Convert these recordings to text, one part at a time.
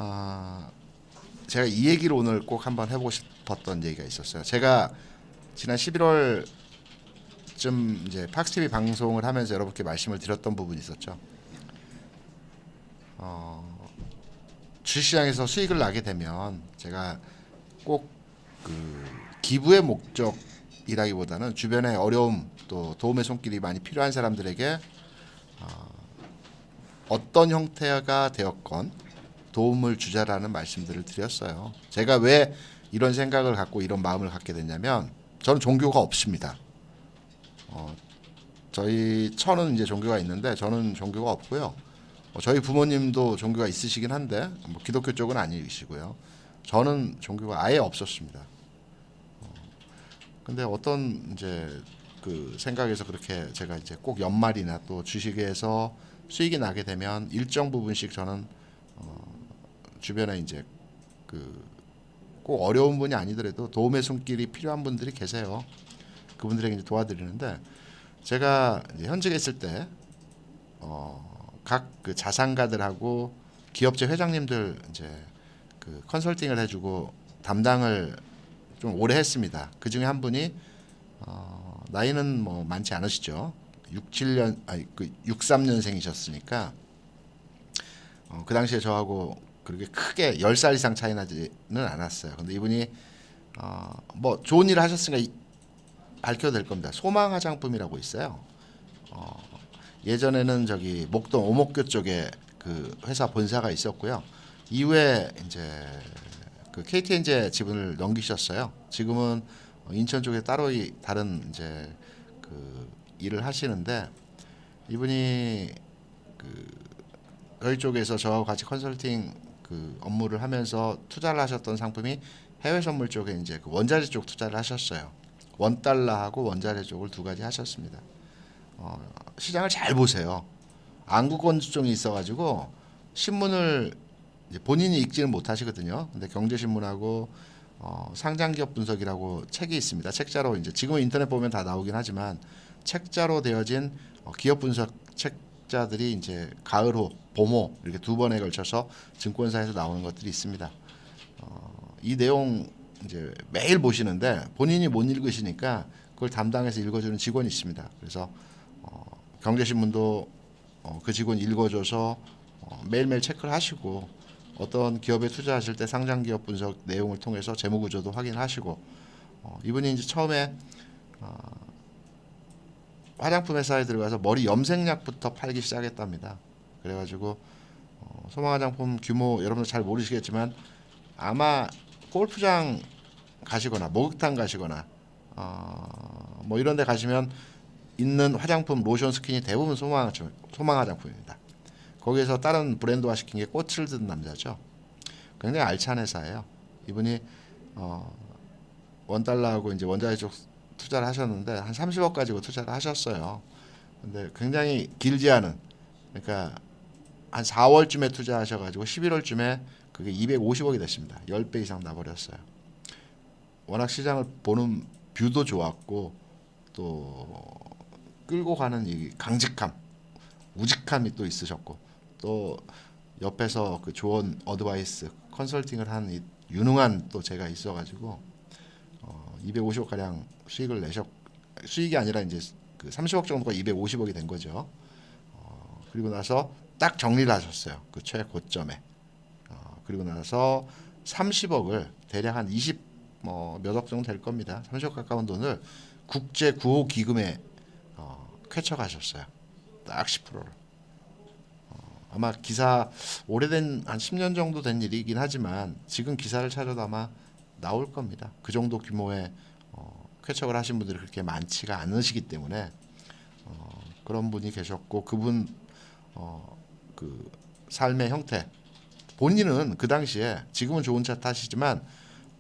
아, 제가 이 얘기를 오늘 꼭 한번 해보고 싶었던 얘기가 있었어요. 제가 지난 11월쯤 이제 팍스TV 방송을 하면서 여러분께 말씀을 드렸던 부분이 있었죠. 주식시장에서 수익을 나게 되면 제가 꼭 그 기부의 목적이라기보다는 주변에 어려움 또 도움의 손길이 많이 필요한 사람들에게 어떤 형태가 되었건 도움을 주자라는 말씀들을 드렸어요. 제가 왜 이런 생각을 갖고 이런 마음을 갖게 됐냐면 저는 종교가 없습니다. 저희 처는 이제 종교가 있는데 저는 종교가 없고요. 저희 부모님도 종교가 있으시긴 한데 뭐 기독교 쪽은 아니시고요. 저는 종교가 아예 없었습니다. 근데 어떤 이제 그 생각에서 그렇게 제가 이제 꼭 연말이나 또 주식에서 수익이 나게 되면 일정 부분씩 저는 주변에 이제 그 꼭 어려운 분이 아니더라도 도움의 손길이 필요한 분들이 계세요. 그분들에게 이제 도와드리는데 제가 이제 현직에 있을 때 각 그 자산가들하고 기업체 회장님들 이제 그 컨설팅을 해주고 담당을 좀 오래 했습니다. 그 중에 한 분이 나이는 뭐 많지 않으시죠. 67년 아니 그 63년생이셨으니까 그 당시에 저하고 그렇게 크게 10살 이상 차이 나지는 않았어요. 근데 이분이 뭐 좋은 일을 하셨으니까 밝혀도 될 겁니다. 소망 화장품이라고 있어요. 예전에는 저기 목동 오목교 쪽에 그 회사 본사가 있었고요. 이후에 이제 그 KTN제 지분을 넘기셨어요. 지금은 인천 쪽에 따로 다른 이제 그 일을 하시는데 이분이 그 저희 쪽에서 저하고 같이 컨설팅 그 업무를 하면서 투자를 하셨던 상품이 해외 선물 쪽에 이제 그 원자재 쪽 투자를 하셨어요. 원달러하고 원자재 쪽을 두 가지 하셨습니다. 시장을 잘 보세요. 안구건조증이 있어가지고 신문을 이제 본인이 읽지는 못하시거든요. 근데 경제신문하고 상장기업 분석이라고 책이 있습니다. 책자로 이제 지금은 인터넷 보면 다 나오긴 하지만 책자로 되어진 기업 분석 책자들이 이제 가을호, 봄호 이렇게 두 번에 걸쳐서 증권사에서 나오는 것들이 있습니다. 이 내용 이제 매일 보시는데 본인이 못 읽으시니까 그걸 담당해서 읽어주는 직원이 있습니다. 그래서 경제신문도 그 직원 읽어줘서 매일매일 체크를 하시고 어떤 기업에 투자하실 때 상장기업 분석 내용을 통해서 재무구조도 확인하시고 이분이 이제 처음에 화장품 회사에 들어가서 머리 염색약부터 팔기 시작했답니다. 그래가지고 소망화장품 규모 여러분들 잘 모르시겠지만 아마 골프장 가시거나 목욕탕 가시거나 뭐 이런 데 가시면 있는 화장품 로션 스킨이 대부분 소망 화장품입니다. 거기에서 다른 브랜드화 시킨 게 꽃을 든 남자죠. 굉장히 알찬 회사예요. 이분이 원달러하고 이제 원자재 쪽 투자를 하셨는데 한 30억 가지고 투자를 하셨어요. 근데 굉장히 길지 않은 그러니까 한 4월쯤에 투자하셔가지고 11월쯤에 그게 250억이 됐습니다. 10배 이상 나버렸어요. 워낙 시장을 보는 뷰도 좋았고 또 끌고 가는 이 강직함, 우직함이 또 있으셨고 또 옆에서 그 조언 어드바이스 컨설팅을 한 이 유능한 또 제가 있어가지고 250억 가량 수익을 수익이 아니라 이제 그 30억 정도가 250억이 된 거죠. 그리고 나서 딱 정리를 하셨어요. 그 최고점에. 그리고 나서 30억을 대략 한 20 뭐 몇 억 정도 될 겁니다. 30억 가까운 돈을 국제 구호 기금에 쾌쳐 가셨어요. 딱 10%를. 아마 기사 오래된 한 10년 정도 된 일이긴 하지만 지금 기사를 찾아도 아마 나올 겁니다. 그 정도 규모의 쾌척을 하신 분들이 그렇게 많지가 않으시기 때문에 그런 분이 계셨고 그분 그 삶의 형태 본인은 그 당시에 지금은 좋은 차 타시지만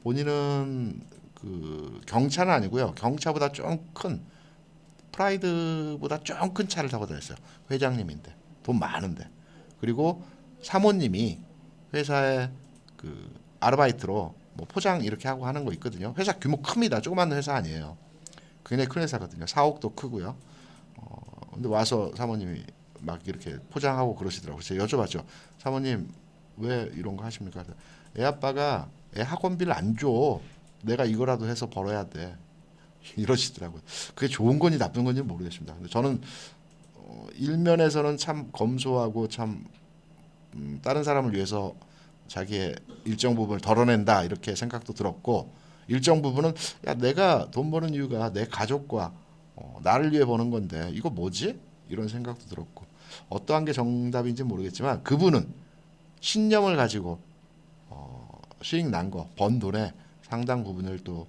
본인은 그 경차는 아니고요. 경차보다 좀 큰 프라이드보다 좀 큰 차를 타고 다녔어요. 회장님인데 돈 많은데 그리고 사모님이 회사에 그 아르바이트로 뭐 포장 이렇게 하고 하는 거 있거든요. 회사 규모 큽니다. 조그만 회사 아니에요. 굉장히 큰 회사거든요. 사옥도 크고요. 근데 와서 사모님이 막 이렇게 포장하고 그러시더라고요. 제가 여쭤봤죠. 사모님 왜 이런 거 하십니까? 애 아빠가 애 학원비를 안 줘. 내가 이거라도 해서 벌어야 돼. 이러시더라고요. 그게 좋은 건지 나쁜 건지 모르겠습니다. 근데 저는 일면에서는 참 검소하고 참 다른 사람을 위해서 자기의 일정 부분을 덜어낸다 이렇게 생각도 들었고, 일정 부분은 야 내가 돈 버는 이유가 내 가족과 나를 위해 버는 건데 이거 뭐지? 이런 생각도 들었고, 어떠한 게 정답인지 모르겠지만 그분은 신념을 가지고 수익 난 거, 번 돈의 상당 부분을 또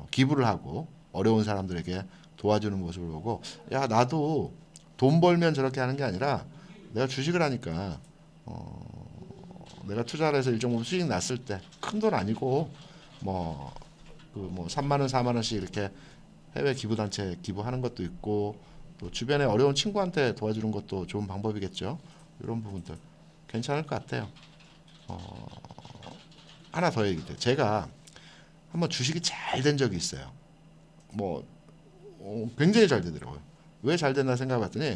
기부를 하고 어려운 사람들에게 도와주는 모습을 보고, 야 나도 돈 벌면 저렇게 하는 게 아니라 내가 주식을 하니까 내가 투자를 해서 일정 부분 수익 났을 때 큰 돈 아니고 뭐 3만 원, 4만 원씩 이렇게 해외 기부 단체 기부하는 것도 있고, 또 주변에 어려운 친구한테 도와주는 것도 좋은 방법이겠죠. 이런 부분들 괜찮을 것 같아요. 하나 더 얘기해요. 제가 한번 주식이 잘 된 적이 있어요. 뭐 굉장히 잘 되더라고요. 왜 잘 됐나 생각해봤더니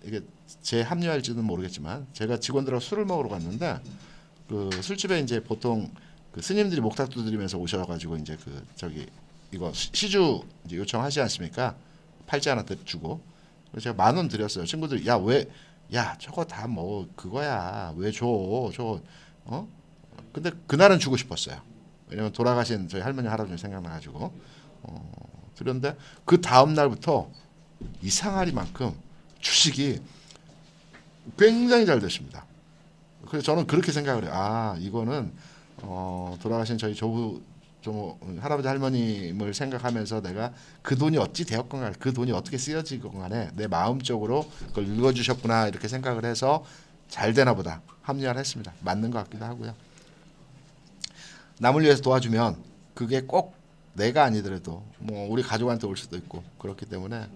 이게 제 합리화일지는 모르겠지만, 제가 직원들하고 술을 먹으러 갔는데 그 술집에 이제 보통 그 스님들이 목탁 두드리면서 오셔가지고 이제 그 저기 이거 시주 이제 요청하지 않습니까? 팔찌 하나 주고. 그래서 제가 10,000원 드렸어요. 친구들이 야 왜, 야 저거 다 뭐 그거야 왜 줘? 저 근데 그날은 주고 싶었어요. 왜냐면 돌아가신 저희 할머니 할아버지 생각나가지고 드렸는데, 그 다음 날부터 이상하리만큼 주식이 굉장히 잘 됐습니다. 그래서 저는 그렇게 생각을 해요. 아 이거는 돌아가신 저희 조부 할아버지 할머님을 생각하면서 내가 그 돈이 어찌 되었건 간에, 그 돈이 어떻게 쓰여지건 간에 내 마음적으로 그걸 읽어주셨구나 이렇게 생각을 해서 잘 되나 보다 합리화를 했습니다. 맞는 것 같기도 하고요. 남을 위해서 도와주면 그게 꼭 내가 아니더라도 뭐 우리 가족한테 올 수도 있고, 그렇기 때문에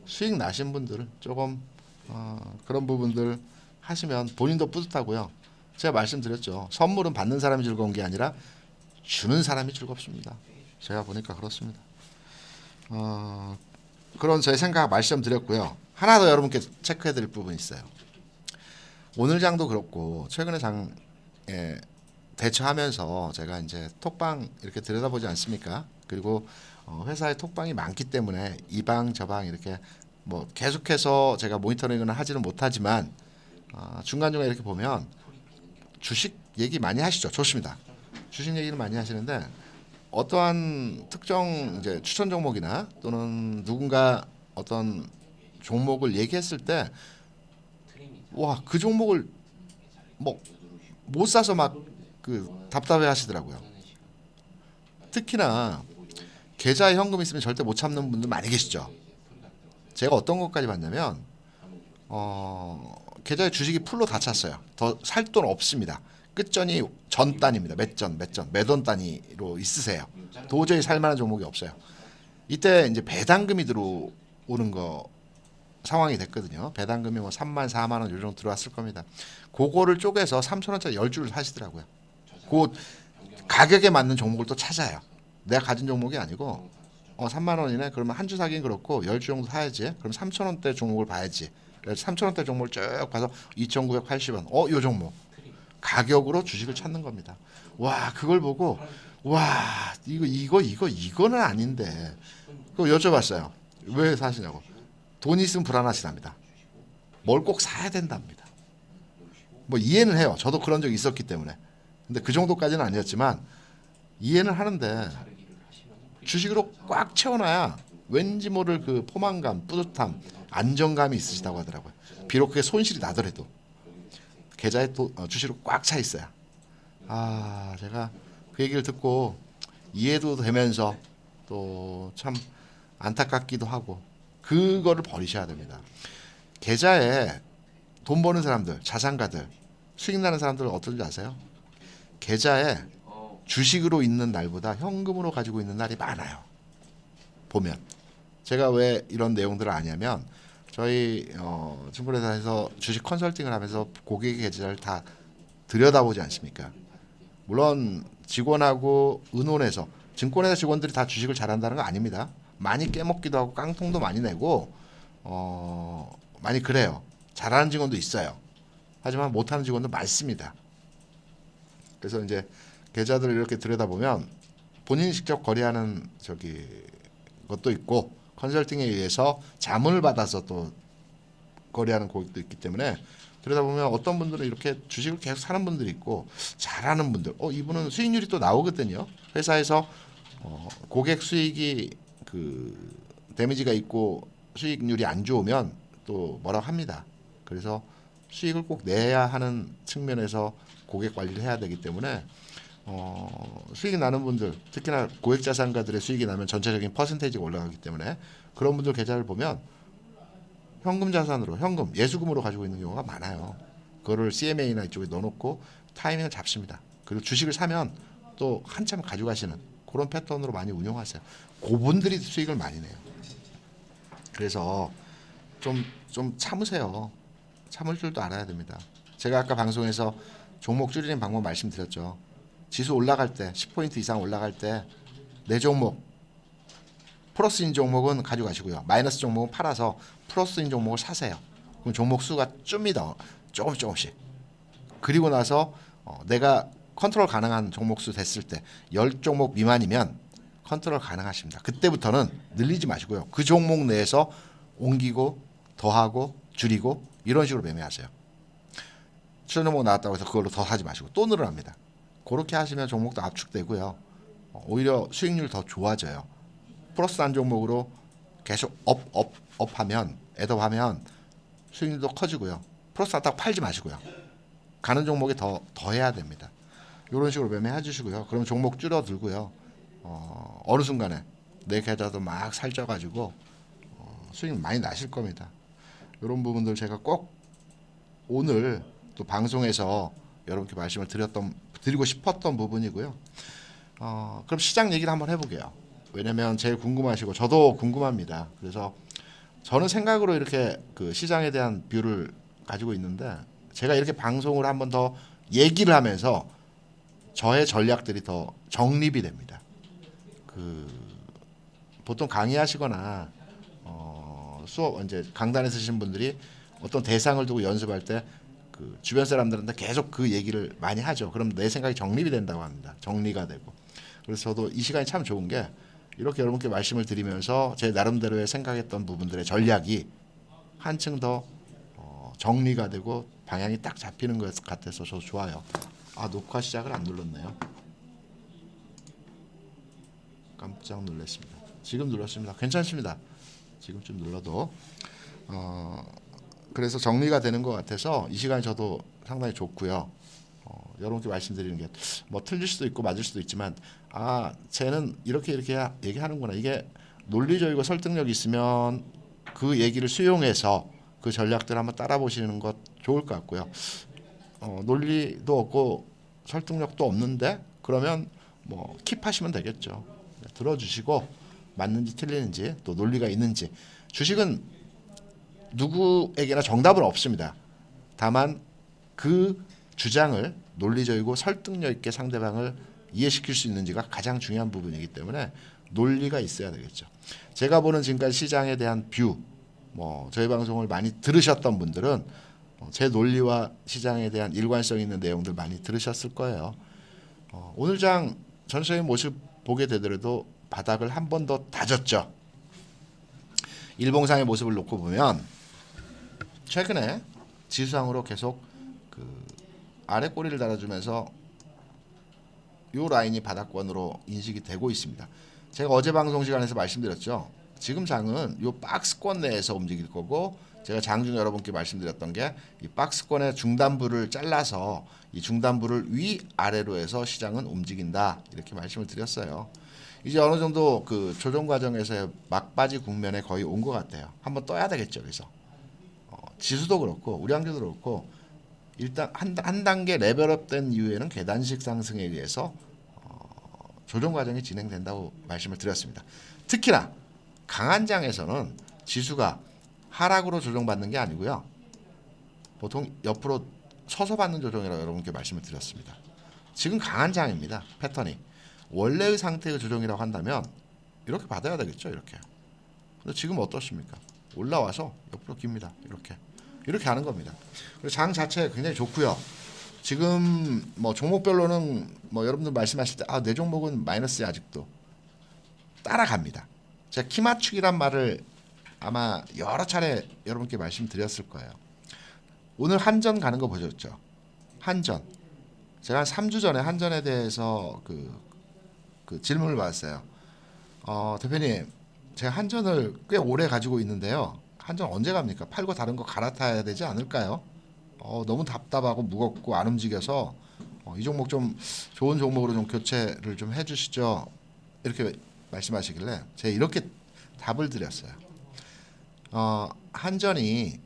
수익 나신 분들은 조금 그런 부분들 하시면 본인도 뿌듯하고요. 제가 말씀드렸죠. 선물은 받는 사람이 즐거운 게 아니라 주는 사람이 즐겁습니다. 제가 보니까 그렇습니다. 그런 제 생각 말씀드렸고요. 하나 더 여러분께 체크해 드릴 부분이 있어요. 오늘 장도 그렇고 최근에 장에 대처하면서 제가 이제 톡방 이렇게 들여다보지 않습니까? 그리고 회사에 톡방이 많기 때문에 이 방 저 방 이렇게 뭐 계속해서 제가 모니터링은 하지는 못하지만 중간중간 이렇게 보면 주식 얘기 많이 하시죠. 좋습니다. 주식 얘기는 많이 하시는데 어떠한 특정 이제 추천 종목이나 또는 누군가 어떤 종목을 얘기했을 때 와, 그 종목을 뭐 못 사서 막 그 답답해 하시더라고요. 특히나 계좌에 현금 있으면 절대 못 참는 분들 많이 계시죠. 제가 어떤 것까지 봤냐면 계좌에 주식이 풀로 다 찼어요. 더 살 돈 없습니다. 끝전이 전 단위입니다. 매돈 단위로 있으세요. 도저히 살만한 종목이 없어요. 이때 이제 배당금이 들어오는 거 상황이 됐거든요. 배당금이 뭐 3만 4만 원 요 정도 들어왔을 겁니다. 그거를 쪼개서 3,000원짜리 10주를 사시더라고요. 그 가격에 맞는 종목을 또 찾아요. 내가 가진 종목이 아니고 3만 원이네. 그러면 한 주 사긴 그렇고 10주 정도 사야지. 그럼 3,000원대 종목을 봐야지. 그래서 3,000원대 종목을 쭉 봐서 2,980원. 요 종목. 가격으로 주식을 찾는 겁니다. 와, 그걸 보고 와, 이거는 아닌데. 그거 여쭤봤어요. 왜 사시냐고. 돈이 있으면 불안하시답니다. 뭘 꼭 사야 된답니다. 뭐 이해는 해요. 저도 그런 적이 있었기 때문에. 근데 그 정도까지는 아니었지만 이해는 하는데 주식으로 꽉 채워놔야 왠지 모를 그 포만감, 뿌듯함, 안정감이 있으시다고 하더라고요. 비록 그게 손실이 나더라도 계좌에 주식으로 꽉 차 있어요. 제가 그 얘기를 듣고 이해도 되면서 또 참 안타깝기도 하고, 그거를 버리셔야 됩니다. 계좌에 돈 버는 사람들, 자산가들, 수익 나는 사람들은 어떤지 아세요? 계좌에 주식으로 있는 날보다 현금으로 가지고 있는 날이 많아요. 보면 제가 왜 이런 내용들을 아냐면 저희 증권회사에서 주식 컨설팅을 하면서 고객의 계좌를 다 들여다보지 않습니까? 물론 직원하고 의논해서, 증권회사 직원들이 다 주식을 잘한다는 거 아닙니다. 많이 깨먹기도 하고 깡통도 많이 내고 많이 그래요. 잘하는 직원도 있어요. 하지만 못하는 직원도 많습니다. 그래서 이제 계좌들을 이렇게 들여다보면 본인이 직접 거래하는 것도 있고 컨설팅에 의해서 자문을 받아서 또 거래하는 고객도 있기 때문에 들여다보면 어떤 분들은 이렇게 주식을 계속 사는 분들이 있고 잘하는 분들, 이분은 수익률이 또 나오거든요. 회사에서 고객 수익이 데미지가 있고 수익률이 안 좋으면 또 뭐라고 합니다. 그래서 수익을 꼭 내야 하는 측면에서 고객 관리를 해야 되기 때문에 수익이 나는 분들, 특히나 고액 자산가들의 수익이 나면 전체적인 퍼센테이지가 올라가기 때문에 그런 분들 계좌를 보면 현금 자산으로, 현금, 예수금으로 가지고 있는 경우가 많아요. 그거를 CMA나 이쪽에 넣어놓고 타이밍을 잡습니다. 그리고 주식을 사면 또 한참 가져가시는 그런 패턴으로 많이 운용하세요. 그분들이 수익을 많이 내요. 그래서 좀 참으세요. 참을 줄도 알아야 됩니다. 제가 아까 방송에서 종목 줄이는 방법 말씀드렸죠. 지수 올라갈 때 10포인트 이상 올라갈 때 내 종목 플러스인 종목은 가져가시고요. 마이너스 종목은 팔아서 플러스인 종목을 사세요. 그럼 종목 수가 줍니다. 조금씩. 그리고 나서 내가 컨트롤 가능한 종목 수 됐을 때 10종목 미만이면 컨트롤 가능하십니다. 그때부터는 늘리지 마시고요. 그 종목 내에서 옮기고 더하고 줄이고 이런 식으로 매매하세요. 추천 종목 나왔다고 해서 그걸로 더 하지 마시고 또 늘어납니다. 그렇게 하시면 종목도 압축되고요. 오히려 수익률 더 좋아져요. 플러스 한 종목으로 계속 업하면 애업하면 수익률도 커지고요. 플러스 딱 팔지 마시고요. 가는 종목에 더 해야 됩니다. 이런 식으로 매매해 주시고요. 그럼 종목 줄어들고요. 어느 순간에 내 계좌도 막 살쪄가지고 수익 많이 나실 겁니다. 이런 부분들 제가 꼭 오늘 또 방송에서 여러분께 말씀을 드리고 싶었던 부분이고요. 그럼 시장 얘기를 한번 해보게요. 왜냐면 제일 궁금하시고 저도 궁금합니다. 그래서 저는 생각으로 이렇게 그 시장에 대한 뷰를 가지고 있는데 제가 이렇게 방송을 한번 더 얘기를 하면서 저의 전략들이 더 정립이 됩니다. 보통 강의하시거나 수업 이제 강단에 서신 분들이 어떤 대상을 두고 연습할 때 주변 사람들한테 계속 그 얘기를 많이 하죠. 그럼 내 생각이 정립이 된다고 합니다. 정리가 되고. 그래서 저도 이 시간이 참 좋은 게 이렇게 여러분께 말씀을 드리면서 제 나름대로의 생각했던 부분들의 전략이 한층 더 정리가 되고 방향이 딱 잡히는 것 같아서 저도 좋아요. 녹화 시작을 안 눌렀네요. 깜짝 놀랐습니다. 지금 눌렀습니다. 괜찮습니다. 지금쯤 눌러도 그래서 정리가 되는 것 같아서 이 시간이 저도 상당히 좋고요. 여러분께 말씀드리는 게 뭐 틀릴 수도 있고 맞을 수도 있지만 쟤는 이렇게 얘기하는구나. 이게 논리적이고 설득력이 있으면 그 얘기를 수용해서 그 전략들 한번 따라 보시는 것 좋을 것 같고요. 논리도 없고 설득력도 없는데 그러면 뭐 킵하시면 되겠죠. 들어주시고 맞는지 틀리는지 또 논리가 있는지. 주식은 누구에게나 정답은 없습니다. 다만 그 주장을 논리적이고 설득력 있게 상대방을 이해시킬 수 있는지가 가장 중요한 부분이기 때문에 논리가 있어야 되겠죠. 제가 보는 지금까지 시장에 대한 뷰, 저희 방송을 많이 들으셨던 분들은 제 논리와 시장에 대한 일관성 있는 내용들 많이 들으셨을 거예요. 오늘 장 전체적인 모습 보게 되더라도 바닥을 한 번 더 다졌죠. 일봉상의 모습을 놓고 보면 최근에 지수상으로 계속 아래 꼬리를 달아주면서 이 라인이 바닥권으로 인식이 되고 있습니다. 제가 어제 방송 시간에서 말씀드렸죠. 지금 장은 이 박스권 내에서 움직일 거고 제가 장중 여러분께 말씀드렸던 게 이 박스권의 중단부를 잘라서 이 중단부를 위아래로 해서 시장은 움직인다 이렇게 말씀을 드렸어요. 이제 어느 정도 그 조정 과정에서의 막바지 국면에 거의 온 것 같아요. 한번 떠야 되겠죠. 그래서 지수도 그렇고 우량주도 그렇고 일단 한 단계 레벨업된 이후에는 계단식 상승에 의해서 조정 과정이 진행된다고 말씀을 드렸습니다. 특히나 강한 장에서는 지수가 하락으로 조정받는 게 아니고요. 보통 옆으로 서서 받는 조정이라고 여러분께 말씀을 드렸습니다. 지금 강한 장입니다. 패턴이. 원래의 상태의 조정이라고 한다면 이렇게 받아야 되겠죠. 이렇게. 근데 지금 어떻습니까? 올라와서 옆으로 깁니다. 이렇게 하는 겁니다. 그리고 장 자체 굉장히 좋고요. 지금 뭐 종목별로는 뭐 여러분들 말씀하실 때 내 종목은 마이너스야 아직도 따라갑니다. 제가 키 맞추기란 말을 아마 여러 차례 여러분께 말씀드렸을 거예요. 오늘 한전 가는 거 보셨죠? 한전. 제가 한 3주 전에 한전에 대해서 그 질문을 받았어요. 대표님, 제가 한전을 꽤 오래 가지고 있는데요. 한전 언제 갑니까? 팔고 다른 거 갈아타야 되지 않을까요? 너무 답답하고 무겁고 안 움직여서 이 종목 좀 좋은 종목으로 좀 교체를 좀 해주시죠. 이렇게 말씀하시길래 제가 이렇게 답을 드렸어요. 한전이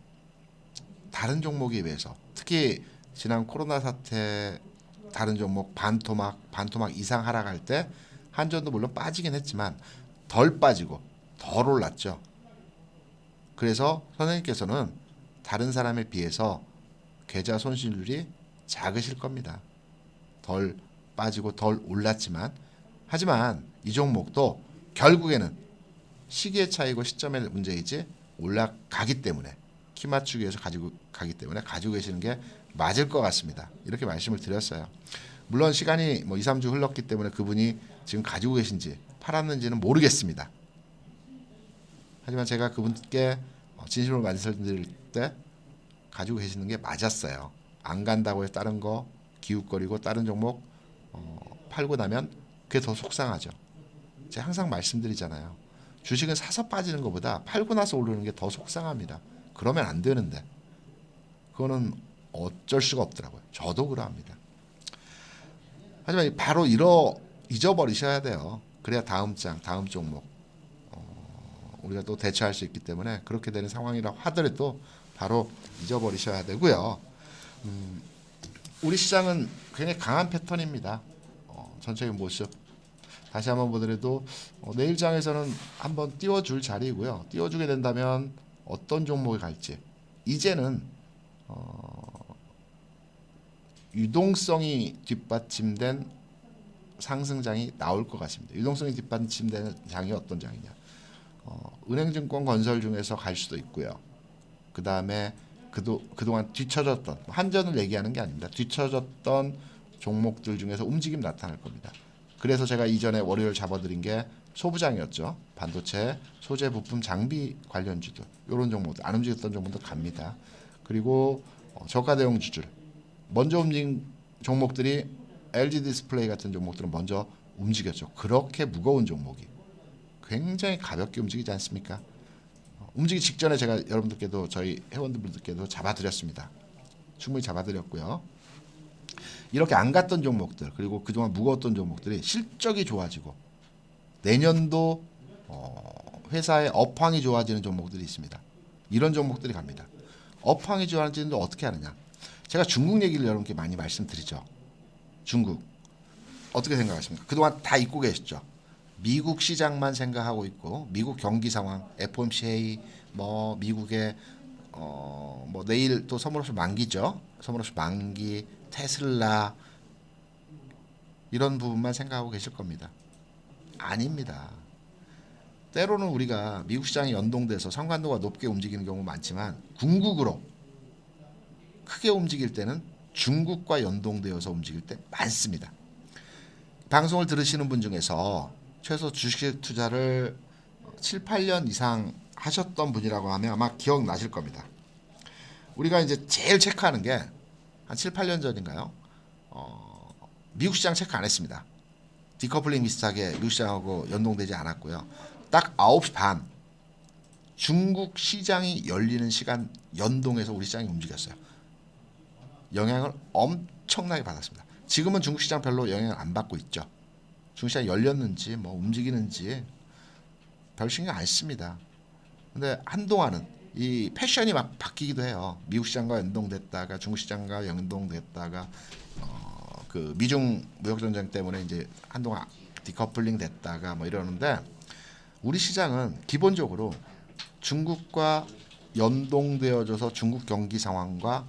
다른 종목에 비해서 특히 지난 코로나 사태 다른 종목 반토막 이상 하락할 때 한전도 물론 빠지긴 했지만 덜 빠지고 덜 올랐죠. 그래서 선생님께서는 다른 사람에 비해서 계좌 손실률이 작으실 겁니다. 덜 빠지고 덜 올랐지만 하지만 이 종목도 결국에는 시기의 차이고 시점의 문제이지 올라가기 때문에 키 맞추기 위해서 가지고 가기 때문에 가지고 계시는 게 맞을 것 같습니다. 이렇게 말씀을 드렸어요. 물론 시간이 뭐 2, 3주 흘렀기 때문에 그분이 지금 가지고 계신지 팔았는지는 모르겠습니다. 하지만 제가 그분께 진심으로 말씀드릴 때 가지고 계시는 게 맞았어요. 안 간다고 해서 다른 거 기웃거리고 다른 종목 팔고 나면 그게 더 속상하죠. 제가 항상 말씀드리잖아요. 주식은 사서 빠지는 것보다 팔고 나서 오르는 게 더 속상합니다. 그러면 안 되는데 그거는 어쩔 수가 없더라고요. 저도 그러합니다. 하지만 바로 잊어버리셔야 돼요. 그래야 다음 종목 우리가 또 대처할 수 있기 때문에 그렇게 되는 상황이라고 하더라도 바로 잊어버리셔야 되고요. 우리 시장은 굉장히 강한 패턴입니다. 전체적인 모습 다시 한번 보더라도 내일장에서는 한번 띄워줄 자리이고요. 띄워주게 된다면 어떤 종목이 갈지 이제는 유동성이 뒷받침된 상승장이 나올 것 같습니다. 유동성이 뒷받침되는 장이 어떤 장이냐? 은행증권 건설 중에서 갈 수도 있고요. 그 다음에 그동안 뒤처졌던 한전을 얘기하는 게 아닙니다. 뒤처졌던 종목들 중에서 움직임 나타날 겁니다. 그래서 제가 이전에 월요일 잡아드린 게 소부장이었죠. 반도체, 소재, 부품, 장비 관련주들 이런 종목들 안 움직였던 종목도 갑니다. 그리고 저가 대응 주들 먼저 움직인 종목들이 LG 디스플레이 같은 종목들은 먼저 움직였죠. 그렇게 무거운 종목이 굉장히 가볍게 움직이지 않습니까? 움직이기 직전에 제가 여러분들께도 저희 회원들께도 잡아드렸습니다. 충분히 잡아드렸고요. 이렇게 안 갔던 종목들 그리고 그동안 무거웠던 종목들이 실적이 좋아지고 내년도 회사의 업황이 좋아지는 종목들이 있습니다. 이런 종목들이 갑니다. 업황이 좋아지는데 어떻게 하느냐? 제가 중국 얘기를 여러분께 많이 말씀드리죠. 중국 어떻게 생각하십니까? 그동안 다 잊고 계셨죠. 미국 시장만 생각하고 있고 미국 경기 상황, FOMC 뭐 미국의 뭐 내일 또 선물옵션 만기죠. 선물옵션 만기, 테슬라 이런 부분만 생각하고 계실 겁니다. 아닙니다. 때로는 우리가 미국 시장이 연동돼서 상관도가 높게 움직이는 경우 많지만 궁극으로 크게 움직일 때는 중국과 연동되어서 움직일 때 많습니다. 방송을 들으시는 분 중에서 최소 주식 투자를 7, 8년 이상 하셨던 분이라고 하면 아마 기억나실 겁니다. 우리가 이제 제일 체크하는 게 한 7, 8년 전인가요? 미국 시장 체크 안 했습니다. 디커플링 비슷하게 미국 시장하고 연동되지 않았고요. 딱 9시 반 중국 시장이 열리는 시간 연동해서 우리 시장이 움직였어요. 영향을 엄청나게 받았습니다. 지금은 중국 시장 별로 영향을 안 받고 있죠. 중국 시장이 열렸는지 뭐 움직이는지 별 신경 안 씁니다. 근데 한동안은 이 패션이 막 바뀌기도 해요. 미국 시장과 연동됐다가 중국 시장과 연동됐다가 그 미중 무역 전쟁 때문에 이제 한동안 디커플링 됐다가 뭐 이러는데 우리 시장은 기본적으로 중국과 연동되어져서 중국 경기 상황과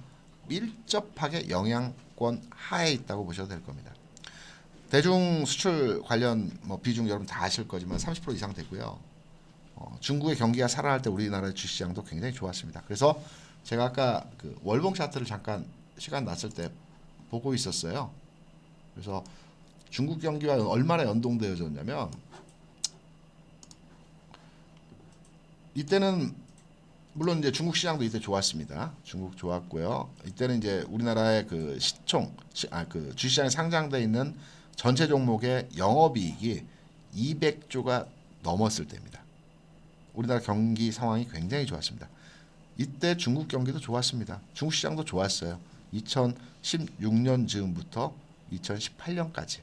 밀접하게 영향권 하에 있다고 보셔도 될 겁니다. 대중 수출 관련 뭐 비중 여러분 다 아실 거지만 30% 이상 되고요. 중국의 경기가 살아날 때 우리나라의 주시장도 굉장히 좋았습니다. 그래서 제가 아까 그 월봉 차트를 잠깐 시간 났을 때 보고 있었어요. 그래서 중국 경기와 얼마나 연동되어졌냐면 이때는 물론 이제 중국 시장도 이때 좋았습니다. 중국 좋았고요. 이때는 이제 우리나라의 그 그 주시장에 상장돼 있는 전체 종목의 영업이익이 200조가 넘었을 때입니다. 우리나라 경기 상황이 굉장히 좋았습니다. 이때 중국 경기도 좋았습니다. 중국 시장도 좋았어요. 2016년 즈음부터 2018년까지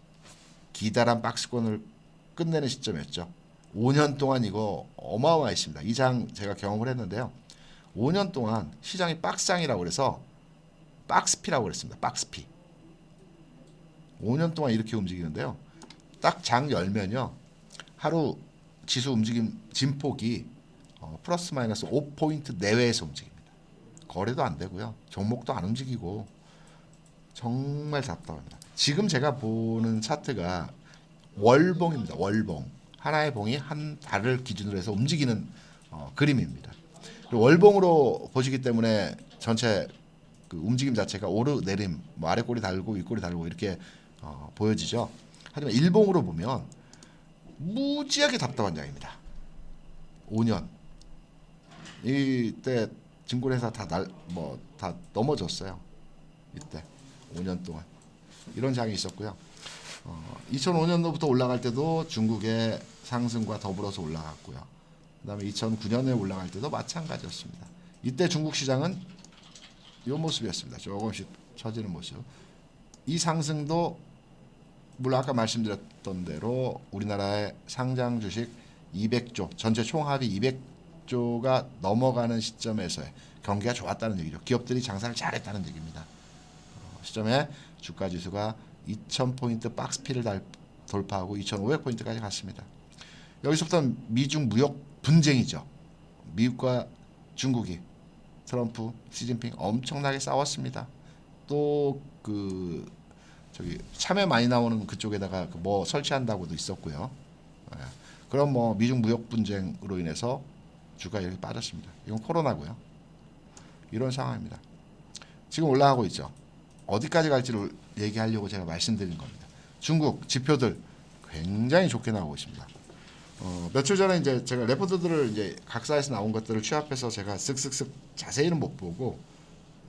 기다란 박스권을 끝내는 시점이었죠. 5년 동안 이거 어마어마했습니다. 이 장 제가 경험을 했는데요. 5년 동안 시장이 박스장이라고 그래서 박스피라고 그랬습니다. 박스피. 5년 동안 이렇게 움직이는데요. 딱 장 열면요. 하루 지수 움직임 진폭이 플러스 마이너스 5포인트 내외에서 움직입니다. 거래도 안 되고요. 종목도 안 움직이고 정말 답답합니다. 지금 제가 보는 차트가 월봉입니다. 월봉. 하나의 봉이 한 달을 기준으로 해서 움직이는 그림입니다. 월봉으로 보시기 때문에 전체 그 움직임 자체가 오르내림, 뭐 아래 꼬리 달고 위 꼬리 달고 이렇게 보여지죠. 하지만 일봉으로 보면 무지하게 답답한 장입니다. 5년 이때 증권회사 다 넘어졌어요. 이때 5년 동안 이런 장이 있었고요. 2005년도부터 올라갈 때도 중국의 상승과 더불어서 올라갔고요. 그다음에 2009년에 올라갈 때도 마찬가지였습니다. 이때 중국 시장은 이 모습이었습니다. 조금씩 처지는 모습. 이 상승도 물론 아까 말씀드렸던 대로 우리나라의 상장 주식 200조, 전체 총합이 200조가 넘어가는 시점에서의 경기가 좋았다는 얘기죠. 기업들이 장사를 잘했다는 얘기입니다. 시점에 주가 지수가 2000포인트 박스피를 돌파하고 2500포인트까지 갔습니다. 여기서부터 미중 무역 분쟁이죠. 미국과 중국이 트럼프, 시진핑 엄청나게 싸웠습니다. 또 그 저기 참외 많이 나오는 그쪽에다가 뭐 설치한다고도 있었고요. 그럼 뭐 미중 무역 분쟁으로 인해서 주가 이렇게 빠졌습니다. 이건 코로나고요. 이런 상황입니다. 지금 올라가고 있죠. 어디까지 갈지를 얘기하려고 제가 말씀드린 겁니다. 중국 지표들 굉장히 좋게 나오고 있습니다. 며칠 전에 이제 제가 레포트들을 이제 각사에서 나온 것들을 취합해서 제가 쓱쓱쓱 자세히는 못 보고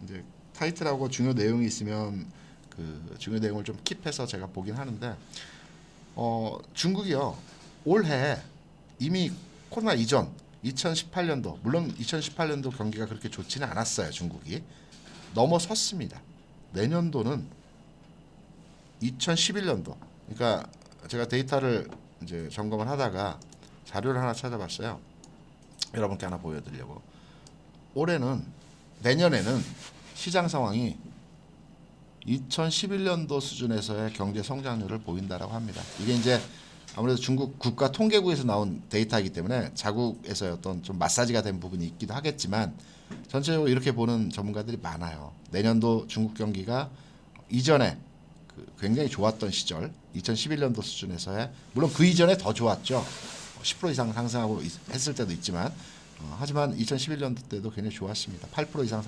이제 타이틀하고 중요 내용이 있으면 그 중요 내용을 좀 킵해서 제가 보긴 하는데 중국이요 올해 이미 코로나 이전 2018년도 물론 2018년도 경기가 그렇게 좋지는 않았어요. 중국이 넘어섰습니다. 내년도는 2011년도 그러니까 제가 데이터를 이제 점검을 하다가 자료를 하나 찾아봤어요. 여러분께 하나 보여드리려고. 내년에는 시장 상황이 2011년도 수준에서의 경제 성장률을 보인다라고 합니다. 이게 이제 아무래도 중국 국가 통계국에서 나온 데이터이기 때문에 자국에서의 어떤 좀 마사지가 된 부분이 있기도 하겠지만 전체적으로 이렇게 보는 전문가들이 많아요. 내년도 중국 경기가 이전에 굉장히 좋았던 시절 2011년도 수준에서의 물론 그 이전에 더 좋았죠. 10% 이상 상승하고 했을 때도 있지만 하지만 2011년도 때도 굉장히 좋았습니다. 8% 이상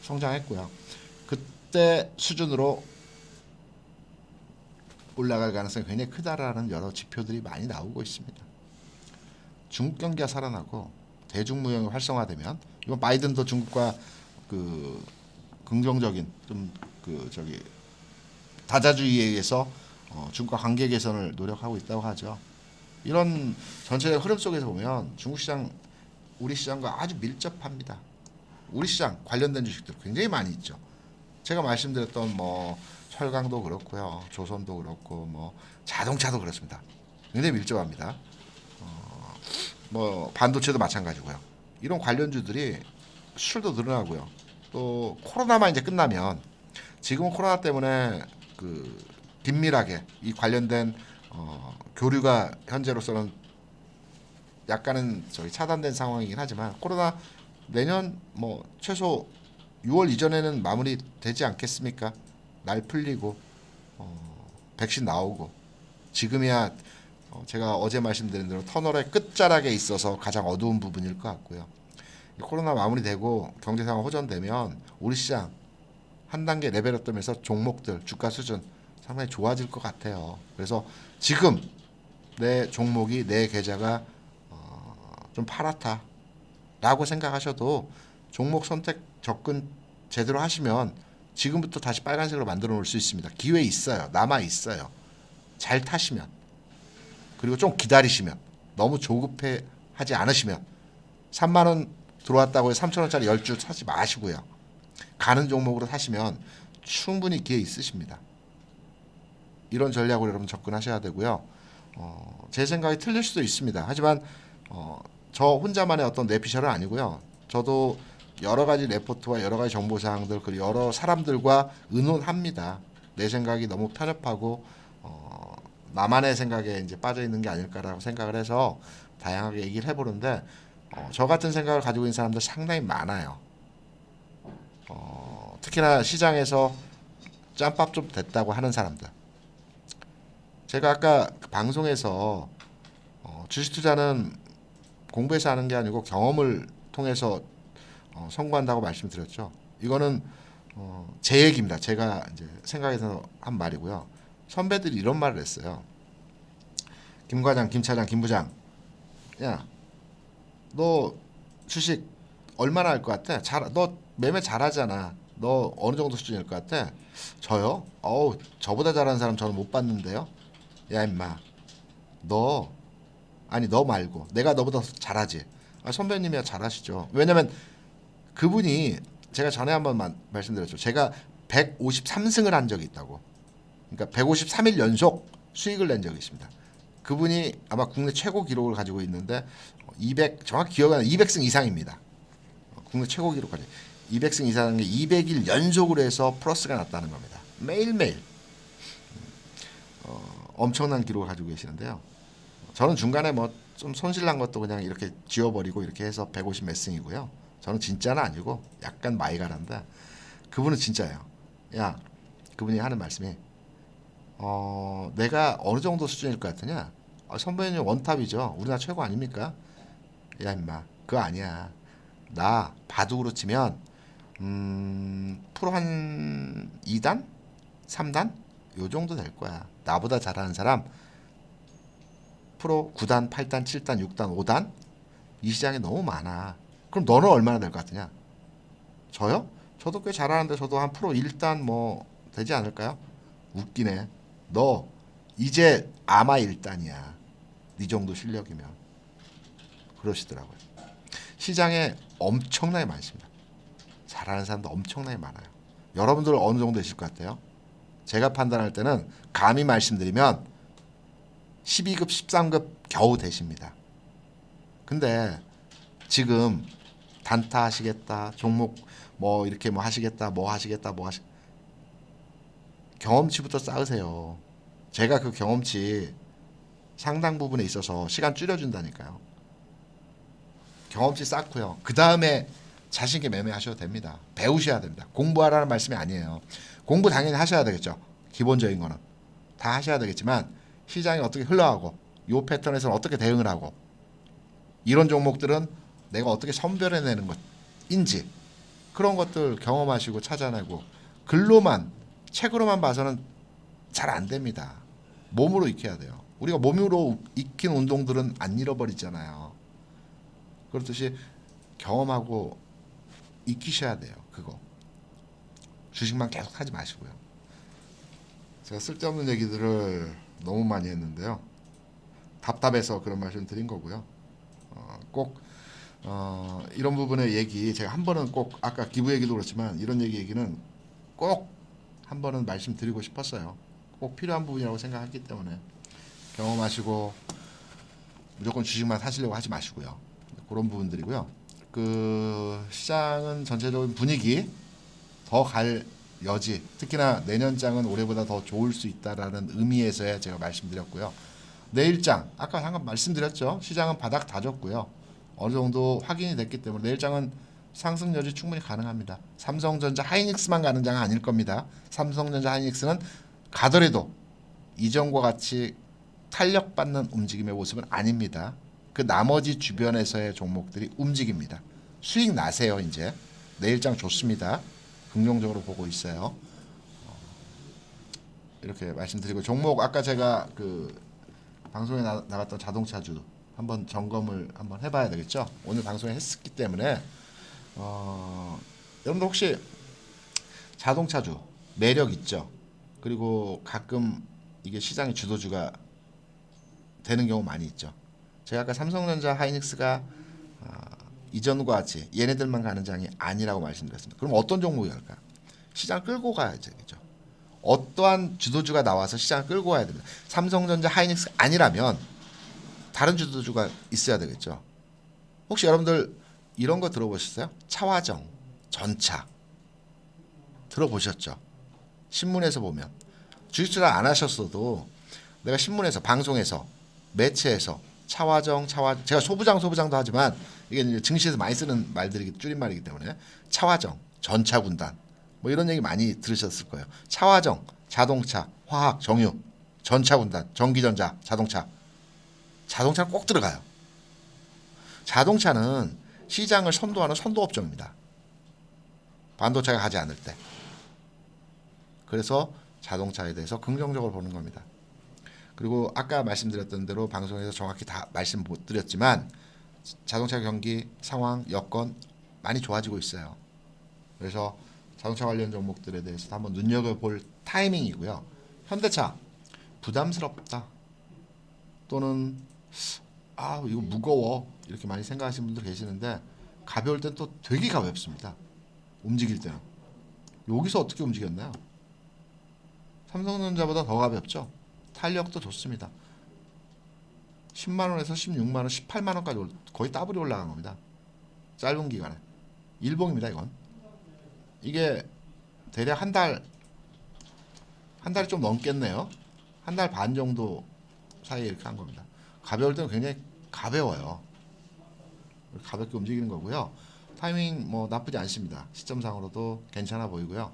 성장했고요. 그때 수준으로 올라갈 가능성이 굉장히 크다라는 여러 지표들이 많이 나오고 있습니다. 중국 경기가 살아나고 대중무역이 활성화되면 이건 바이든도 중국과 그 긍정적인 좀 다자주의에 의해서 중국과 관계 개선을 노력하고 있다고 하죠. 이런 전체적 흐름 속에서 보면 중국 시장 우리 시장과 아주 밀접합니다. 우리 시장 관련된 주식들 굉장히 많이 있죠. 제가 말씀드렸던 뭐 철강도 그렇고요, 조선도 그렇고 뭐 자동차도 그렇습니다. 굉장히 밀접합니다. 뭐 반도체도 마찬가지고요. 이런 관련주들이 수출도 늘어나고요. 또 코로나만 이제 끝나면 지금은 코로나 때문에 그 긴밀하게 이 관련된 교류가 현재로서는 약간은 차단된 상황이긴 하지만 코로나 내년 뭐 최소 6월 이전에는 마무리 되지 않겠습니까? 날 풀리고 백신 나오고 지금이야 제가 어제 말씀드린 대로 터널의 끝자락에 있어서 가장 어두운 부분일 것 같고요. 코로나 마무리되고 경제 상황 호전되면 우리 시장 한 단계 레벨업되면서 종목들 주가 수준 상당히 좋아질 것 같아요. 그래서 지금 내 종목이 내 계좌가 좀 파랗다라고 생각하셔도 종목 선택 접근 제대로 하시면 지금부터 다시 빨간색으로 만들어 놓을 수 있습니다. 기회 있어요. 남아 있어요. 잘 타시면, 그리고 좀 기다리시면, 너무 조급해 하지 않으시면 3만 원 들어왔다고 해서 3천 원짜리 10주 사지 마시고요. 가는 종목으로 사시면 충분히 기회 있으십니다. 이런 전략으로 여러분 접근하셔야 되고요. 제 생각이 틀릴 수도 있습니다. 하지만 저 혼자만의 어떤 뇌피셜은 아니고요. 저도 여러 가지 레포트와 여러 가지 정보사항들 그리고 여러 사람들과 의논합니다. 내 생각이 너무 편협하고 나만의 생각에 이제 빠져 있는 게 아닐까라고 생각을 해서 다양하게 얘기를 해보는데 저 같은 생각을 가지고 있는 사람들 상당히 많아요. 특히나 시장에서 짬밥 좀 됐다고 하는 사람들. 제가 아까 그 방송에서 주식 투자는 공부해서 하는 게 아니고 경험을 통해서 성공한다고 말씀드렸죠. 이거는 제 얘기입니다. 제가 이제 생각해서 한 말이고요. 선배들이 이런 말을 했어요. 김 과장, 김 차장, 김 부장, 야, 너 주식 얼마나 할 것 같아? 너 매매 잘하잖아. 너 어느 정도 수준일 것 같아? 저요? 저보다 잘하는 사람 저는 못 봤는데요. 야 임마, 너 말고 내가 너보다 잘하지. 선배님이야 잘하시죠. 왜냐면 그분이 제가 전에 한번 말씀드렸죠. 제가 153승을 한 적이 있다고. 그러니까 153일 연속 수익을 낸 적이 있습니다. 그분이 아마 국내 최고 기록을 가지고 있는데 200 정확히 기억이 안 나요. 200승 이상입니다. 국내 최고 기록까지 200승 이상인 게 200일 연속으로 해서 플러스가 났다는 겁니다. 매일매일 엄청난 기록을 가지고 계시는데요. 저는 중간에 뭐 좀 손실난 것도 그냥 이렇게 지워버리고 이렇게 해서 150 몇 승이고요. 저는 진짜는 아니고 약간 마이가란데 그분은 진짜예요. 야, 그분이 하는 말씀이 내가 어느 정도 수준일 것 같으냐? 선배님 원탑이죠. 우리나라 최고 아닙니까? 야 임마, 그거 아니야. 나 바둑으로 치면 프로 한 2단? 3단? 요 정도 될 거야. 나보다 잘하는 사람 프로 9단, 8단, 7단, 6단, 5단? 이 시장에 너무 많아. 그럼 너는 얼마나 될 것 같으냐? 저요? 저도 꽤 잘하는데 저도 한 프로 1단 뭐 되지 않을까요? 웃기네. 너 이제 아마 1단이야. 네 정도 실력이면. 그러시더라고요. 시장에 엄청나게 많습니다. 잘하는 사람도 엄청나게 많아요. 여러분들 어느 정도 되실 것 같아요? 제가 판단할 때는 감히 말씀드리면 12급, 13급 겨우 되십니다. 근데 지금 단타 하시겠다, 종목 뭐 이렇게 뭐 하시겠다, 경험치부터 쌓으세요. 제가 그 경험치 상당 부분에 있어서 시간 줄여준다니까요. 경험치 쌓고요. 그 다음에 자신 있게 매매하셔도 됩니다. 배우셔야 됩니다. 공부하라는 말씀이 아니에요. 공부 당연히 하셔야 되겠죠. 기본적인 거는 다 하셔야 되겠지만 시장이 어떻게 흘러가고 요 패턴에서는 어떻게 대응을 하고 이런 종목들은 내가 어떻게 선별해내는 것인지 그런 것들 경험하시고 찾아내고 글로만 책으로만 봐서는 잘 안 됩니다. 몸으로 익혀야 돼요. 우리가 몸으로 익힌 운동들은 안 잃어버리잖아요. 그렇듯이 경험하고 익히셔야 돼요. 그거 주식만 계속 하지 마시고요. 제가 쓸데없는 얘기들을 너무 많이 했는데요. 답답해서 그런 말씀 드린 거고요. 꼭 이런 부분의 얘기 제가 한 번은 꼭 아까 기부 얘기도 그렇지만 이런 얘기는 꼭 한 번은 말씀드리고 싶었어요. 꼭 필요한 부분이라고 생각했기 때문에 경험하시고 무조건 주식만 사시려고 하지 마시고요. 그런 부분들이고요. 그 시장은 전체적인 분위기 더 갈 여지, 특히나 내년장은 올해보다 더 좋을 수 있다라는 의미에서야 제가 말씀드렸고요. 내일장 아까 잠깐 말씀드렸죠. 시장은 바닥 다졌고요. 어느 정도 확인이 됐기 때문에 내일장은 상승 여지 충분히 가능합니다. 삼성전자, 하이닉스만 가는 장은 아닐 겁니다. 삼성전자, 하이닉스는 가더라도 이전과 같이 탄력받는 움직임의 모습은 아닙니다. 그 나머지 주변에서의 종목들이 움직입니다. 수익 나세요. 이제 내일장 좋습니다. 긍정적으로 보고 있어요. 이렇게 말씀드리고 종목 아까 제가 그 방송에 나갔던 자동차주 한번 점검을 한번 해봐야 되겠죠. 오늘 방송에 했기 때문에 여러분들 혹시 자동차주 매력 있죠. 그리고 가끔 이게 시장의 주도주가 되는 경우 많이 있죠. 제가 아까 삼성전자, 하이닉스가 이전과 같이 얘네들만 가는 장이 아니라고 말씀드렸습니다. 그럼 어떤 종목이 갈까요? 시장을 끌고 가야 되겠죠. 어떠한 주도주가 나와서 시장을 끌고 가야 됩니다. 삼성전자, 하이닉스 아니라면 다른 주도주가 있어야 되겠죠. 혹시 여러분들 이런 거 들어보셨어요? 차화정, 전차 들어보셨죠? 신문에서 보면 주식 투자 안 하셨어도 내가 신문에서, 방송에서, 매체에서 차화정 제가 소부장도 하지만 이게 이제 증시에서 많이 쓰는 말들이 줄임말이기 때문에 차화정, 전차군단 뭐 이런 얘기 많이 들으셨을 거예요. 차화정, 자동차, 화학, 정유, 전차군단, 전기전자, 자동차는 꼭 들어가요. 자동차는 시장을 선도하는 선도업종입니다. 반도체가 가지 않을 때. 그래서 자동차에 대해서 긍정적으로 보는 겁니다. 그리고 아까 말씀드렸던 대로 방송에서 정확히 다 말씀 못 드렸지만 자동차 경기 상황, 여건 많이 좋아지고 있어요. 그래서 자동차 관련 종목들에 대해서 한번 눈여겨볼 타이밍이고요. 현대차 부담스럽다 또는 이거 무거워 이렇게 많이 생각하시는 분들 계시는데 가벼울 땐 또 되게 가볍습니다. 움직일 때는. 여기서 어떻게 움직였나요? 삼성전자보다 더 가볍죠. 탄력도 좋습니다. 10만원에서 16만원, 18만원까지 거의 더블이 올라간 겁니다. 짧은 기간에. 일봉입니다. 이건. 이게 대략 한 달이 좀 넘겠네요. 한 달 반 정도 사이에 이렇게 한 겁니다. 가벼울 때는 굉장히 가벼워요. 가볍게 움직이는 거고요. 타이밍 뭐 나쁘지 않습니다. 시점상으로도 괜찮아 보이고요.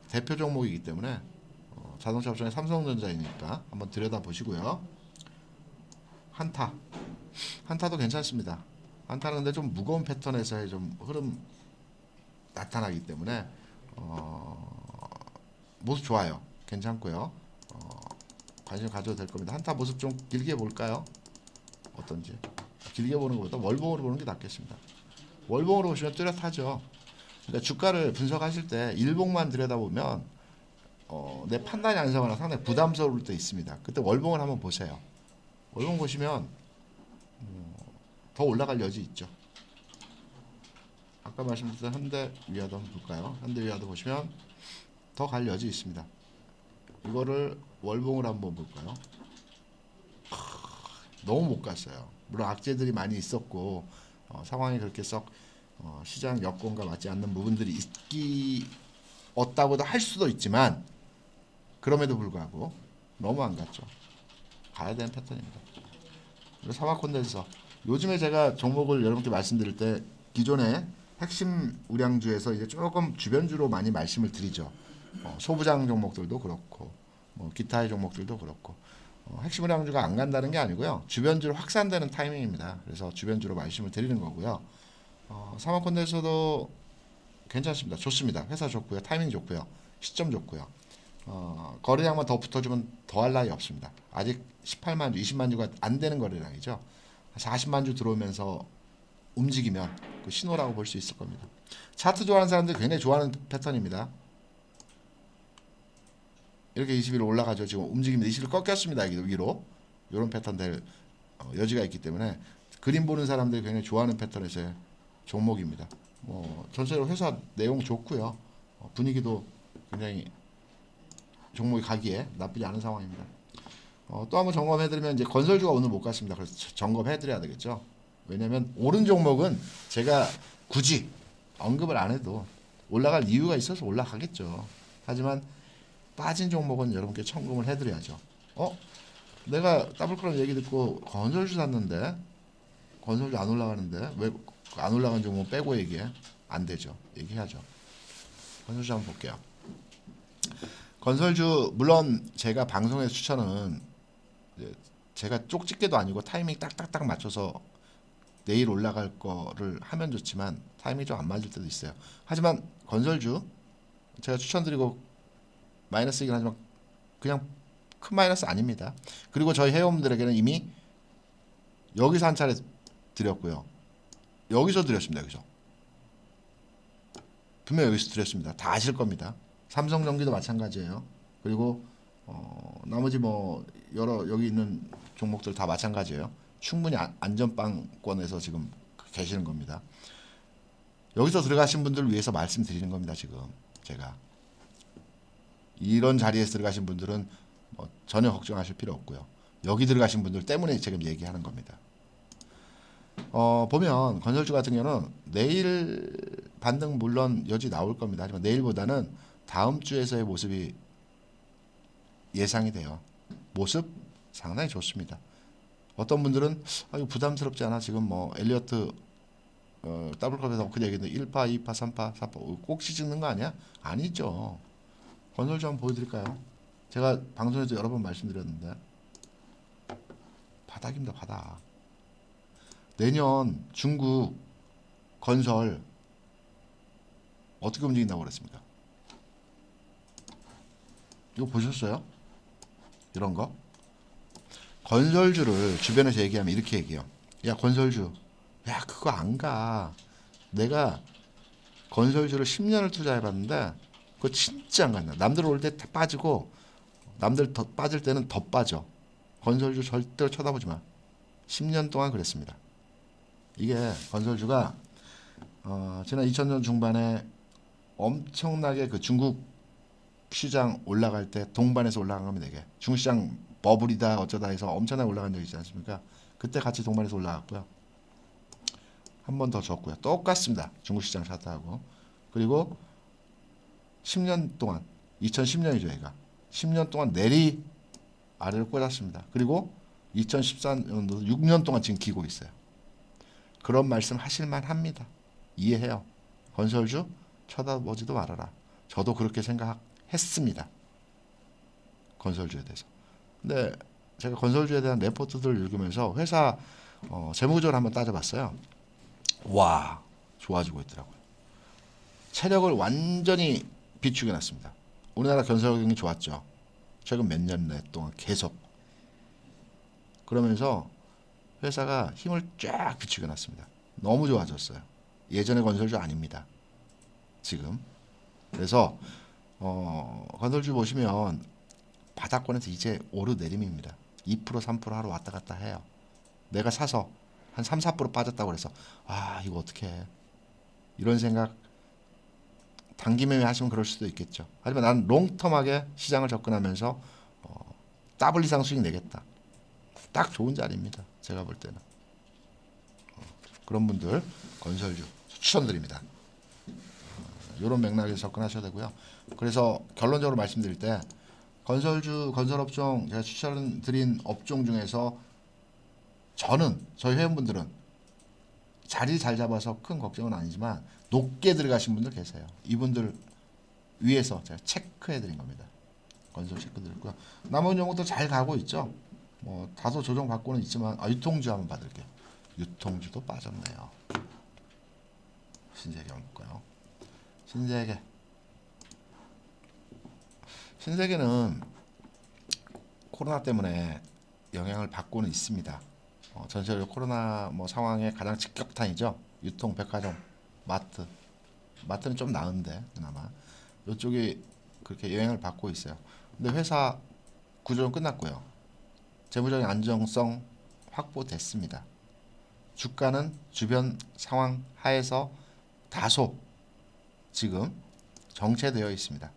대표 종목이기 때문에 자동차 업종의 삼성전자이니까 한번 들여다보시고요. 한타도 괜찮습니다. 한타는 근데 좀 무거운 패턴에서의 좀 흐름 나타나기 때문에 모습 좋아요. 괜찮고요. 관심 가져도 될 겁니다. 한타 모습 좀 길게 볼까요? 어떤지. 길게 보는 것보다 월봉으로 보는 게 낫겠습니다. 월봉으로 보시면 뚜렷하죠. 그러니까 주가를 분석하실 때 일봉만 들여다보면 내 판단이 안 서거나 상당히 부담스러울 때 있습니다. 그때 월봉을 한번 보세요. 월봉 보시면 더 올라갈 여지 있죠. 아까 말씀드렸던 현대위아도 한번 볼까요? 현대위아도 보시면 더 갈 여지 있습니다. 이거를 월봉을 한번 볼까요? 너무 못 갔어요. 물론 악재들이 많이 있었고 상황이 그렇게 썩 시장 여건과 맞지 않는 부분들이 없다고도 할 수도 있지만 그럼에도 불구하고 너무 안 갔죠. 가야 되는 패턴입니다. 그리고 사마콘덴서 요즘에 제가 종목을 여러분께 말씀드릴 때 기존의 핵심 우량주에서 이제 조금 주변주로 많이 말씀을 드리죠. 소부장 종목들도 그렇고 뭐 기타의 종목들도 그렇고 핵심 우량주가 안 간다는 게 아니고요. 주변주로 확산되는 타이밍입니다. 그래서 주변주로 말씀을 드리는 거고요. 사마콘덴서도 괜찮습니다. 좋습니다. 회사 좋고요. 타이밍 좋고요. 시점 좋고요. 거래량만 더 붙어주면 더할 나위 없습니다. 아직 18만 주, 20만 주가 안 되는 거래량이죠. 40만 주 들어오면서 움직이면 그 신호라고 볼 수 있을 겁니다. 차트 좋아하는 사람들 굉장히 좋아하는 패턴입니다. 이렇게 20일 올라가죠. 지금 움직입니다. 20일 꺾였습니다. 위로. 이런 패턴 될 여지가 있기 때문에 그림 보는 사람들이 굉장히 좋아하는 패턴에서의 종목입니다. 전체적으로 회사 내용 좋고요. 분위기도 굉장히 종목이 가기에 나쁘지 않은 상황입니다. 또 한번 점검해드리면 이제 건설주가 오늘 못 갔습니다. 그래서 점검해드려야 되겠죠. 왜냐하면 오른 종목은 제가 굳이 언급을 안 해도 올라갈 이유가 있어서 올라가겠죠. 하지만 빠진 종목은 여러분께 청금을 해드려야죠. 내가 더블클럽 얘기 듣고 건설주 샀는데 건설주 안 올라가는데 왜 안 올라간 종목 빼고 얘기해? 안 되죠. 얘기해야죠. 건설주 한번 볼게요. 건설주 물론 제가 방송에서 추천은 제가 쪽집게도 아니고 타이밍 딱딱딱 맞춰서 내일 올라갈 거를 하면 좋지만 타이밍이 좀 안 맞을 때도 있어요. 하지만 건설주 제가 추천드리고 마이너스이긴 하지만 그냥 큰 마이너스 아닙니다. 그리고 저희 회원분들에게는 이미 여기서 한 차례 드렸고요. 여기서 드렸습니다. 여기서 분명 여기서 드렸습니다. 다 아실 겁니다. 삼성전기도 마찬가지예요. 그리고 나머지 뭐 여러 여기 있는 종목들 다 마찬가지예요. 충분히 안전빵권에서 지금 계시는 겁니다. 여기서 들어가신 분들을 위해서 말씀드리는 겁니다. 지금 제가 이런 자리에서 들어가신 분들은 뭐 전혀 걱정하실 필요 없고요. 여기 들어가신 분들 때문에 지금 얘기하는 겁니다. 보면 건설주 같은 경우는 내일 반등 물론 여지 나올 겁니다. 하지만 내일보다는 다음 주에서의 모습이 예상이 돼요. 모습 상당히 좋습니다. 어떤 분들은 이거 부담스럽지 않아? 지금 뭐 엘리어트 더블컵에서 그 얘기인데 1파, 2파, 3파, 4파 꼭 찍는 거 아니야? 아니죠. 건설주 한번 보여드릴까요? 제가 방송에서 여러 번 말씀드렸는데 바닥입니다. 바닥. 내년 중국 건설 어떻게 움직인다고 그랬습니까? 이거 보셨어요? 이런 거? 건설주를 주변에서 얘기하면 이렇게 얘기해요. 야 건설주, 야 그거 안 가. 내가 건설주를 10년을 투자해봤는데 그거 진짜 안 간다. 남들 올 때 다 빠지고 남들 더 빠질 때는 더 빠져. 건설주 절대로 쳐다보지 마. 10년 동안 그랬습니다. 이게 건설주가 지난 2000년 중반에 엄청나게 그 중국 시장 올라갈 때 동반해서 올라간 겁니다. 이게 중국 시장 버블이다 어쩌다 해서 엄청나게 올라간 적이 있지 않습니까? 그때 같이 동반해서 올라갔고요. 한 번 더 졌고요. 똑같습니다. 중국 시장 차트하고. 그리고 10년 동안 2010년이죠. 얘가 10년 동안 내리 아래를 꽂았습니다. 그리고 2014년도 6년 동안 지금 기고 있어요. 그런 말씀 하실만 합니다. 이해해요. 건설주 쳐다보지도 말아라. 저도 그렇게 생각했습니다. 건설주에 대해서. 근데 제가 건설주에 대한 레포트들을 읽으면서 회사 재무구조를 한번 따져봤어요. 와, 좋아지고 있더라고요. 체력을 완전히 비추게 놨습니다. 우리나라 건설 경기 좋았죠. 최근 몇 년 동안 계속. 그러면서 회사가 힘을 쫙 비추게 놨습니다. 너무 좋아졌어요. 예전의 건설주 아닙니다. 지금. 그래서 건설주 보시면 바닥권에서 이제 오르내림입니다. 2% 3% 하루 왔다 갔다 해요. 내가 사서 한 3, 4% 빠졌다고 그래서 이거 어떻게 해. 이런 생각 단기 매매 하시면 그럴 수도 있겠죠. 하지만 난 롱텀하게 시장을 접근하면서 더블 이상 수익 내겠다. 딱 좋은 자리입니다. 제가 볼 때는. 그런 분들 건설주 추천드립니다. 이런 맥락에서 접근하셔야 되고요. 그래서 결론적으로 말씀드릴 때 건설주, 건설업종 제가 추천드린 업종 중에서 저희 회원분들은 자리 잘 잡아서 큰 걱정은 아니지만 높게 들어가신 분들 계세요. 이분들 위해서 제가 체크해드린 겁니다. 건설 체크드렸고요. 나머지 종목도 잘 가고 있죠. 뭐 다소 조정 받고는 있지만 유통주 한번 받을게요. 유통주도 빠졌네요. 신세계 한번 볼까요? 신세계는 코로나 때문에 영향을 받고는 있습니다. 전체적으로 코로나 상황의 가장 직격탄이죠. 유통, 백화점, 마트는 좀 나은데 그나마 이쪽이 그렇게 영향을 받고 있어요. 근데 회사 구조는 끝났고요. 재무적인 안정성 확보됐습니다. 주가는 주변 상황 하에서 다소 지금 정체되어 있습니다.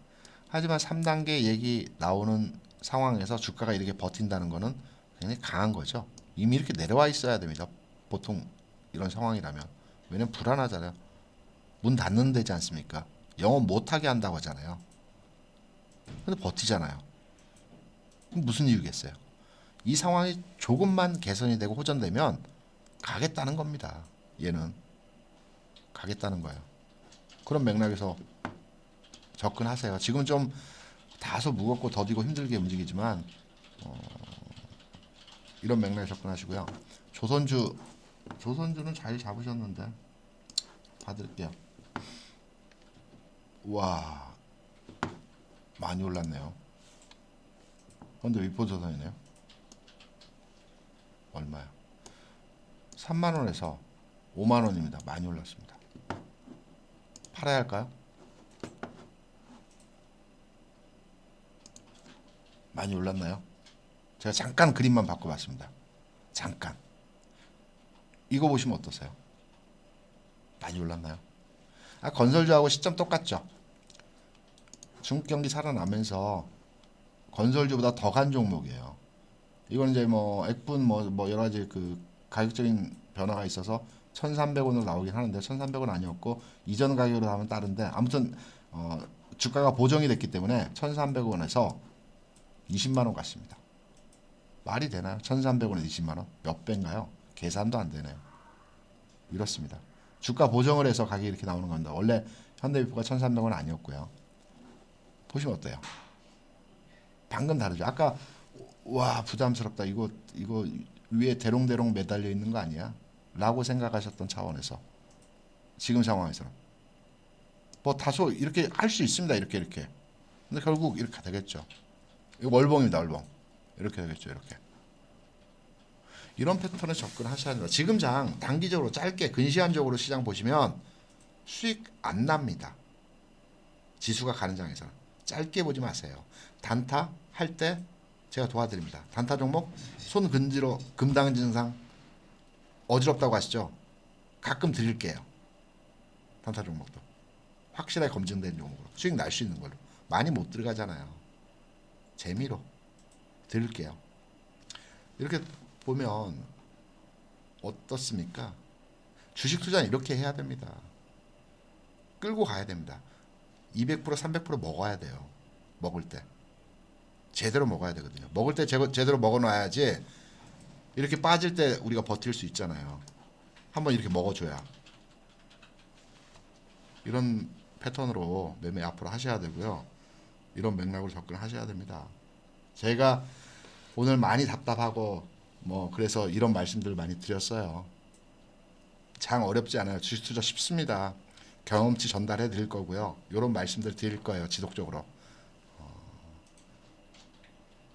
하지만 3단계 얘기 나오는 상황에서 주가가 이렇게 버틴다는 것은 굉장히 강한 거죠. 이미 이렇게 내려와 있어야 됩니다. 보통 이런 상황이라면. 왜냐면 불안하잖아요. 문 닫는 데지 않습니까? 영업 못하게 한다고 하잖아요. 근데 버티잖아요. 그럼 무슨 이유겠어요? 이 상황이 조금만 개선이 되고 호전되면 가겠다는 겁니다. 얘는 가겠다는 거예요. 그런 맥락에서 접근하세요. 지금 좀 다소 무겁고 더디고 힘들게 움직이지만 이런 맥락에 접근하시고요. 조선주 조선주는 잘 잡으셨는데 받을게요. 와, 많이 올랐네요. 근데 위포조선이네요. 얼마야? 3만원에서 5만원입니다. 많이 올랐습니다. 팔아야 할까요? 많이 올랐나요? 제가 잠깐 그림만 바꿔봤습니다. 잠깐. 이거 보시면 어떠세요? 많이 올랐나요? 건설주하고 시점 똑같죠? 중국 경기 살아나면서 건설주보다 더 간 종목이에요. 이건 이제 뭐 액분 뭐 여러 가지 그 가격적인 변화가 있어서 1,300원으로 나오긴 하는데 1,300원 아니었고 이전 가격으로 하면 다른데 아무튼 주가가 보정이 됐기 때문에 1,300원에서 20만 원 같습니다. 말이 되나요? 1,300원에 20만 원? 몇 배인가요? 계산도 안 되네요. 이렇습니다. 주가 보정을 해서 가격이 이렇게 나오는 겁니다. 원래 현대비포가 1,300원 아니었고요. 보시면 어때요? 방금 다르죠? 아까 와 부담스럽다. 이거 위에 대롱대롱 매달려 있는 거 아니야? 라고 생각하셨던 차원에서 지금 상황에서는 뭐 다소 이렇게 할 수 있습니다. 이렇게 근데 결국 이렇게 되겠죠. 이거 월봉입니다. 월봉. 이렇게 되겠죠. 이렇게. 이런 패턴에 접근하셔야 됩니다. 지금 단기적으로 짧게 근시안적으로 시장 보시면 수익 안 납니다. 지수가 가는 장에서는 짧게 보지 마세요. 단타 할 때 제가 도와드립니다. 단타 종목 손 근지로 금당 증상 어지럽다고 하시죠? 가끔 드릴게요. 단타 종목도 확실하게 검증된 종목으로 수익 날 수 있는 걸로. 많이 못 들어가잖아요. 재미로 드릴게요. 이렇게 보면 어떻습니까? 주식 투자는 이렇게 해야 됩니다. 끌고 가야 됩니다. 200% 300% 먹어야 돼요. 먹을 때 제대로 먹어야 되거든요. 먹을 때 제대로 먹어놔야지 이렇게 빠질 때 우리가 버틸 수 있잖아요. 한번 이렇게 먹어줘야. 이런 패턴으로 매매 앞으로 하셔야 되고요. 이런 맥락으로 접근하셔야 됩니다. 제가 오늘 많이 답답하고 그래서 이런 말씀들을 많이 드렸어요. 장 어렵지 않아요. 주식 투자 쉽습니다. 경험치 전달해 드릴 거고요. 이런 말씀들 드릴 거예요. 지속적으로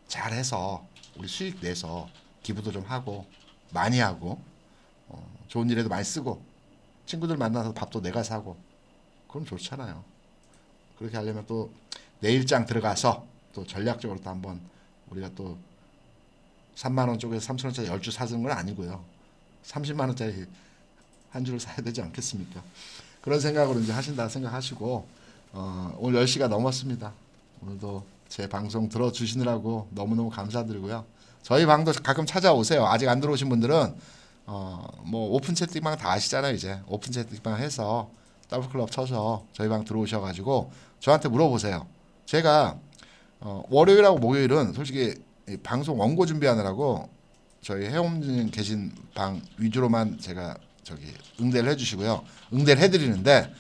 잘해서 우리 수익 내서 기부도 좀 하고 많이 하고 좋은 일에도 많이 쓰고 친구들 만나서 밥도 내가 사고 그럼 좋잖아요. 그렇게 하려면 또 내일장 들어가서 또 전략적으로 또 한번 우리가 또 3만원 쪽에서 3천원짜리 10주 사는 건 아니고요. 30만원짜리 한 주를 사야 되지 않겠습니까? 그런 생각으로 이제 하신다 생각하시고 오늘 10시가 넘었습니다. 오늘도 제 방송 들어주시느라고 너무너무 감사드리고요. 저희 방도 가끔 찾아오세요. 아직 안 들어오신 분들은 오픈 채팅방 다 아시잖아요. 이제 오픈 채팅방 해서 더블클럽 쳐서 저희 방 들어오셔가지고 저한테 물어보세요. 제가 월요일하고 목요일은 솔직히 방송 원고 준비하느라고 저희 해옴님 계신 방 위주로만 제가 응대를 해주시고요. 응대를 해드리는데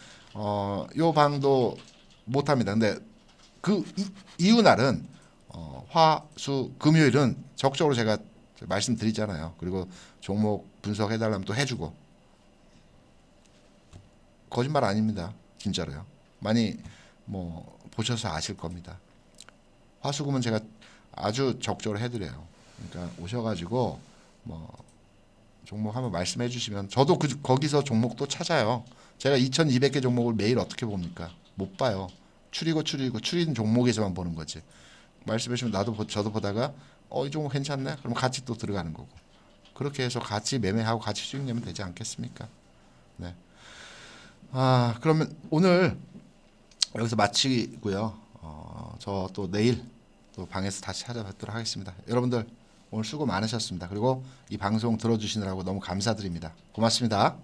요 방도 못합니다. 근데 그 이후 날은 화, 수, 금요일은 적극적으로 제가 말씀드리잖아요. 그리고 종목 분석해달라면 또 해주고 거짓말 아닙니다. 진짜로요. 많이 보셔서 아실 겁니다. 화수금은 제가 아주 적극적으로 해드려요. 그러니까 오셔가지고 종목 한번 말씀해 주시면 저도 거기서 종목도 찾아요. 제가 2200개 종목을 매일 어떻게 봅니까? 못 봐요. 추린 종목에서만 보는 거지. 말씀해 주시면 저도 보다가 이 종목 괜찮네? 그럼 같이 또 들어가는 거고. 그렇게 해서 같이 매매하고 같이 수익 내면 되지 않겠습니까? 네. 그러면 오늘 여기서 마치고요. 저 또 내일 또 방에서 다시 찾아뵙도록 하겠습니다. 여러분들 오늘 수고 많으셨습니다. 그리고 이 방송 들어주시느라고 너무 감사드립니다. 고맙습니다.